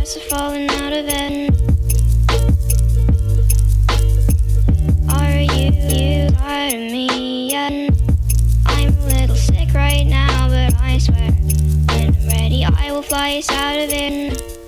chance of falling out of bed. Are you tired of me yet? I'm a little sick right now, but I swear when I'm ready I will fly us out of it.